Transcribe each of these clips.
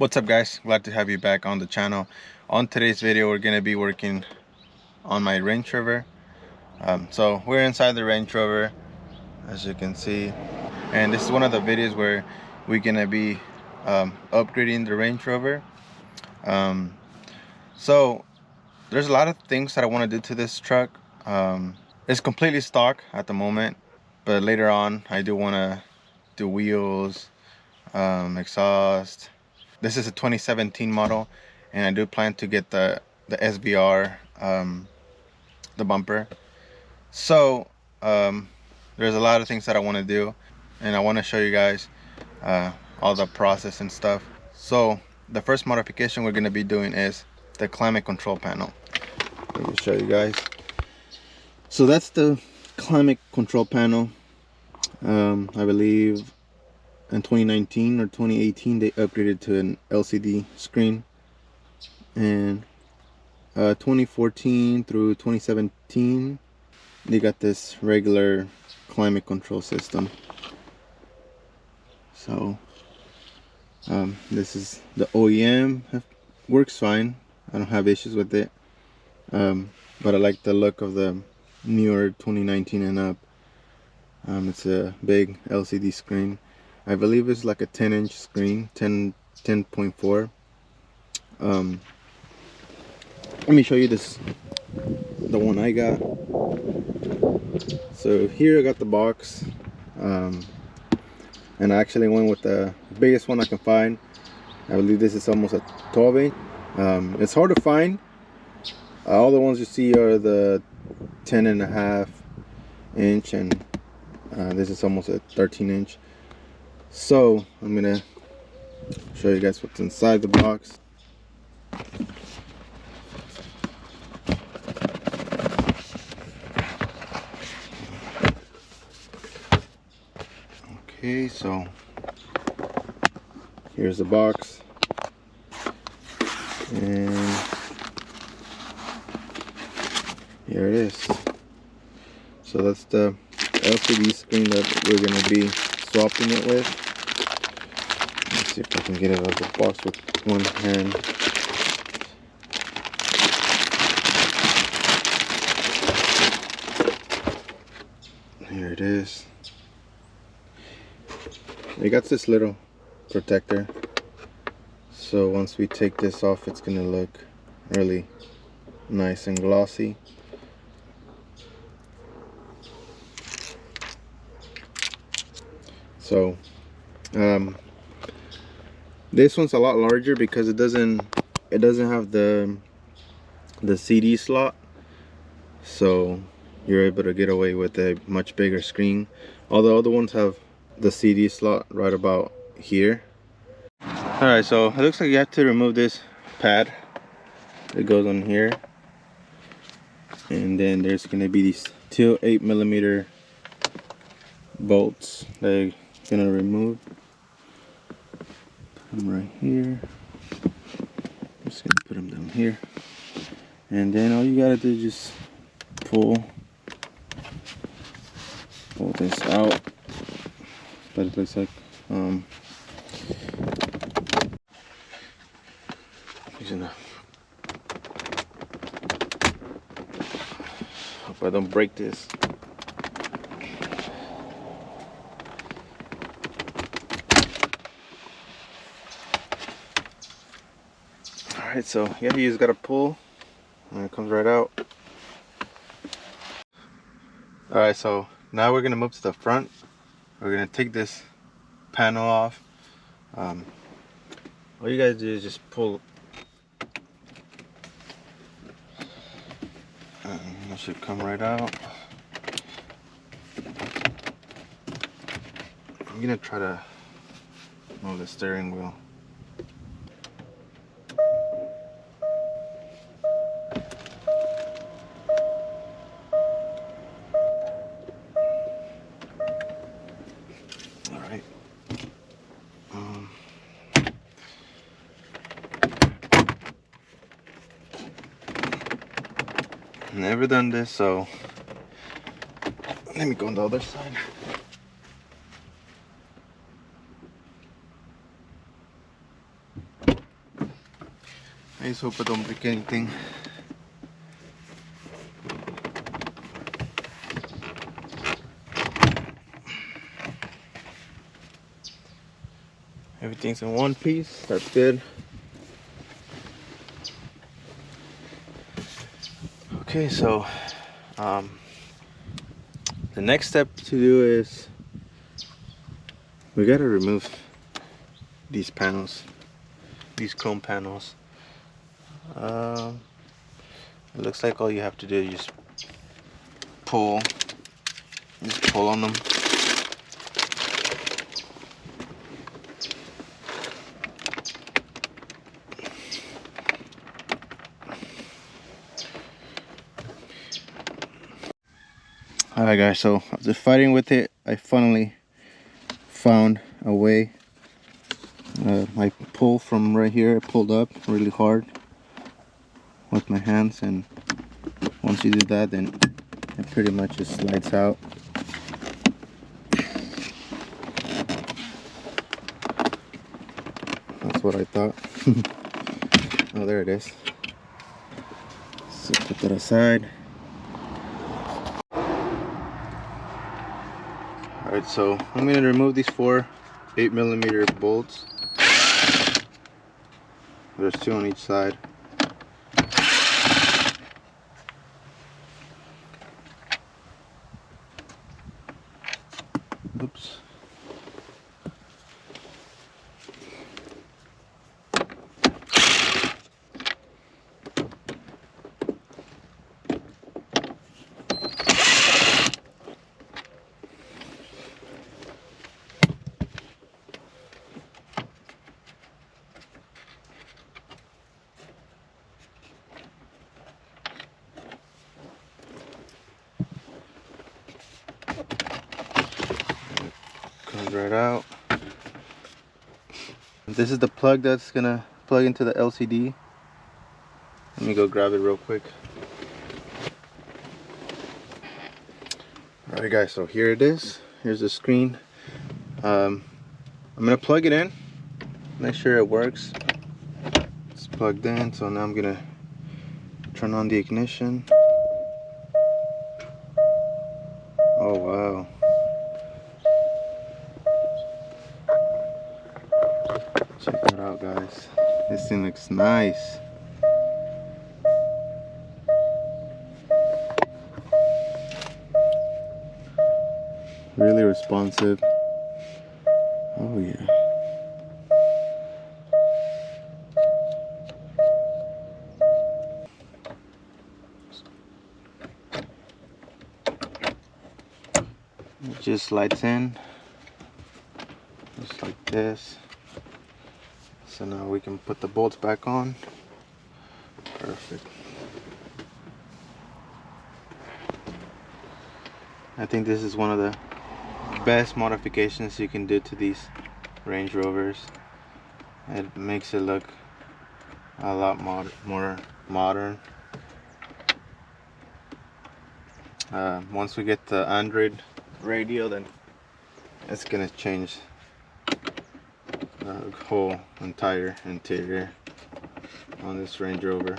What's up, guys? Glad to have you back on the channel. On today's video, we're going to be working on my Range Rover. So we're inside the Range Rover, as you can see, and this is one of the videos where we're going to be upgrading the Range Rover. So there's a lot of things that I want to do to this truck. It's completely stock at the moment, but later on I do want to do wheels, exhaust. This is a 2017 model, and I do plan to get the SBR, the bumper. So there's a lot of things that I want to do, and I want to show you guys all the process and stuff. So the first modification we're going to be doing is the climate control panel. Let me show you guys. So that's the climate control panel. I believe in 2019 or 2018 they upgraded to an LCD screen, and 2014 through 2017 they got this regular climate control system. So this is the OEM. Works fine. I don't have issues with it, but I like the look of the newer 2019 and up. It's a big LCD screen. I believe it's like a 10-inch screen, 10.4. Let me show you this, the one I got. So here I got the box, and I actually went with the biggest one I can find. I believe this is almost a 12-inch. It's hard to find. All the ones you see are the 10.5-inch, and this is almost a 13-inch. So I'm gonna show you guys what's inside the box. Okay, so here's the box, and here it is. So that's the LCD screen that we're gonna be swapping it with. Let's see if I can get it out of the box with one hand. Here it is. It got this little protector, so once we take this off, it's gonna look really nice and glossy. So this one's a lot larger because it doesn't have the CD slot, so you're able to get away with a much bigger screen. All the other ones have the CD slot right about here. Alright, so it looks like you have to remove this pad. It goes on here, and then there's gonna be these two 8mm bolts that you're gonna remove. Put them right here. I'm just gonna put them down here, and then all you gotta do is just pull this out. But it looks like using a, hope I don't break this. Alright, so yeah, you just gotta pull and it comes right out. Alright, so now we're gonna move to the front. We're gonna take this panel off. All you guys do is just pull, and it should come right out. I'm gonna try to move the steering wheel. Alright. Never done this, so let me go on the other side. I just hope I don't break anything. Everything's in one piece. That's good. Okay, so the next step to do is we gotta remove these panels, these chrome panels. It looks like all you have to do is just pull on them. Alright guys, so after fighting with it, I finally found a way. I pulled from right here, I pulled up really hard with my hands, and once you do that, then it pretty much just slides out. That's what I thought. Oh, there it is. So put that aside. Alright, so I'm going to remove these 4 8mm bolts. There's 2 on each side. Oops. Comes right out. This is the plug that's gonna plug into the LCD. Let me go grab it real quick. Alright guys, so here it is. Here's the screen. I'm gonna plug it in, make sure it works. It's plugged in, so now I'm gonna turn on the ignition. Oh wow. Check that out guys. This thing looks nice. Really responsive. Oh yeah. It just slides in, just like this. So now we can put the bolts back on. Perfect. I think this is one of the best modifications you can do to these Range Rovers. It makes it look a lot more modern. Once we get the Android radio, then it's gonna change the whole entire interior on this Range Rover.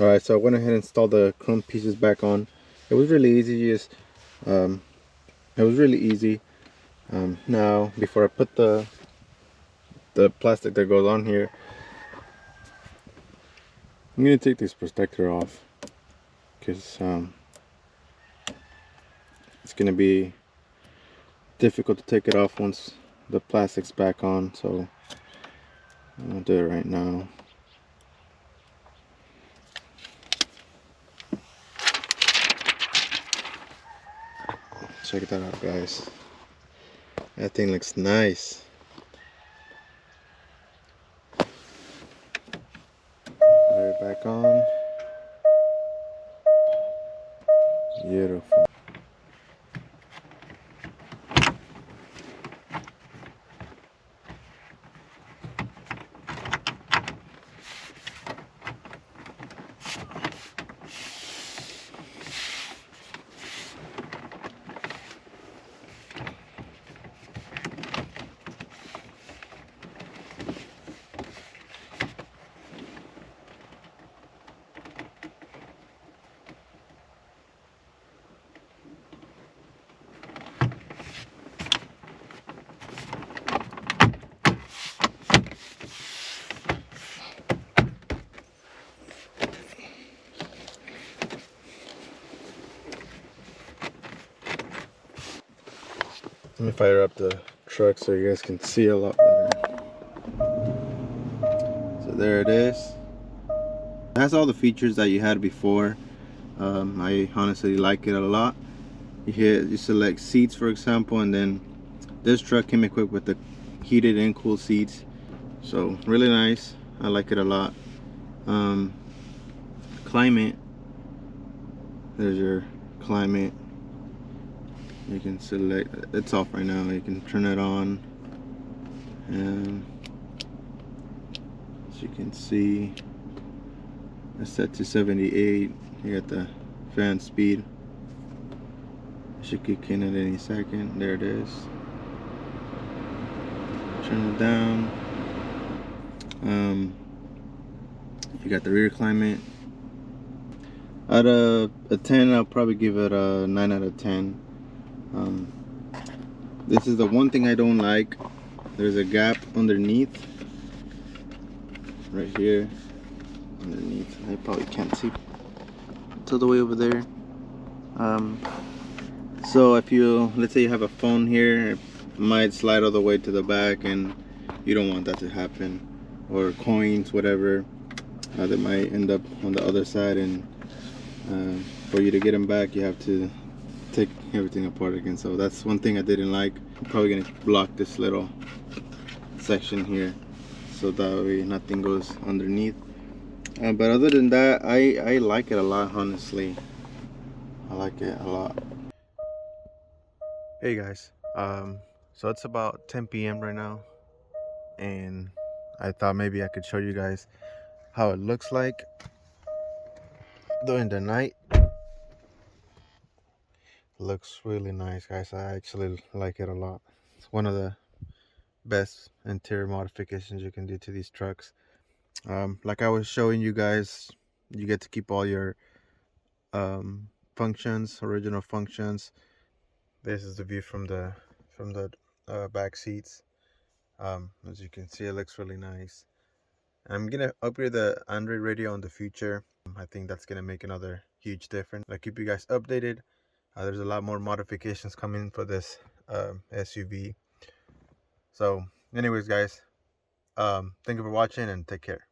Alright, so I went ahead and installed the chrome pieces back on. It was really easy. Now, before I put the plastic that goes on here, I'm gonna take this protector off because it's gonna be difficult to take it off once the plastic's back on, so I'm gonna do it right now. Check that out, guys. That thing looks nice. Put it back on. Beautiful. Let me fire up the truck so you guys can see a lot better. So there it is. It has all the features that you had before. I honestly like it a lot. You select seats, for example, and then this truck came equipped with the heated and cooled seats. So really nice. I like it a lot. Climate. There's your climate. You can select, it's off right now, you can turn it on, and as you can see it's set to 78. You got the fan speed. It should kick in at any second. There it is. Turn it down. You got the rear climate. Out of a 10, I'll probably give it a 9 out of 10. This is the one thing I don't like. There's a gap underneath, right here, underneath. I probably can't see till the way over there. So if you, let's say you have a phone here, it might slide all the way to the back, and you don't want that to happen. Or coins, whatever, that might end up on the other side, and for you to get them back, you have to take everything apart again. So that's one thing I didn't like. I'm probably gonna block this little section here so that way nothing goes underneath. But other than that, I like it a lot, honestly. I like it a lot. Hey guys, so it's about 10 p.m. right now, and I thought maybe I could show you guys how it looks like during the night. Looks really nice, guys. I actually like it a lot. It's one of the best interior modifications you can do to these trucks. Like I was showing you guys, you get to keep all your functions, original functions. This is the view from the back seats. As you can see, it looks really nice. I'm gonna upgrade the Android radio in the future. I think that's gonna make another huge difference. I'll keep you guys updated. There's a lot more modifications coming for this SUV. So anyways, guys, thank you for watching, and take care.